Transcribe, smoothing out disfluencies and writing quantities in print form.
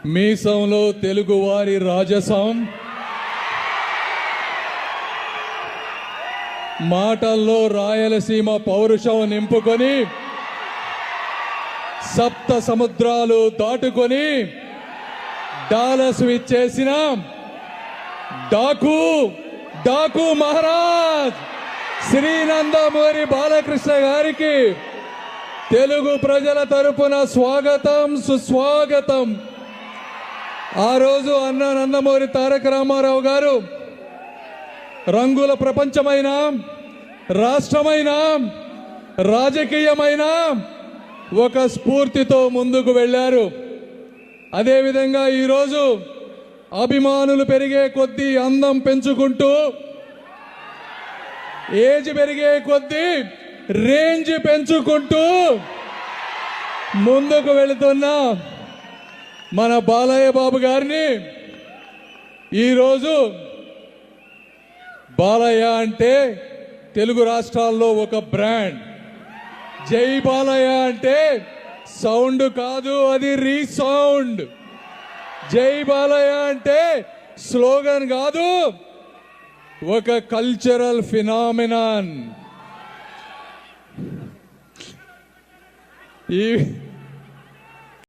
మీసంలో తెలుగువారి రాజసం, మాటల్లో రాయలసీమ పౌరుషం నింపుకొని సప్త సముద్రాలు దాటుకొని డాలస్ విచ్చేసిన డాకు మహారాజ్ శ్రీ నందమూరి బాలకృష్ణ గారికి తెలుగు ప్రజల తరపున స్వాగతం, సుస్వాగతం. ఆ రోజు అన్న నందమూరి తారక రామారావు గారు రంగుల ప్రపంచమైన, రాష్ట్రమైన, రాజకీయమైన ఒక స్ఫూర్తితో ముందుకు వెళ్ళారు. అదేవిధంగా ఈరోజు అభిమానులు పెరిగే కొద్దీ, అందం పెంచుకుంటూ, ఏజ్ పెరిగే కొద్దీ రేంజ్ పెంచుకుంటూ ముందుకు వెళుతున్న మన బాలయ్య బాబు గారిని ఈరోజు బాలయ్య అంటే తెలుగు రాష్ట్రాల్లో ఒక బ్రాండ్. జై బాలయ్య అంటే సౌండ్ కాదు, అది రీసౌండ్. జై బాలయ్య అంటే స్లోగన్ కాదు, ఒక కల్చరల్ ఫినామినాన్. ఈ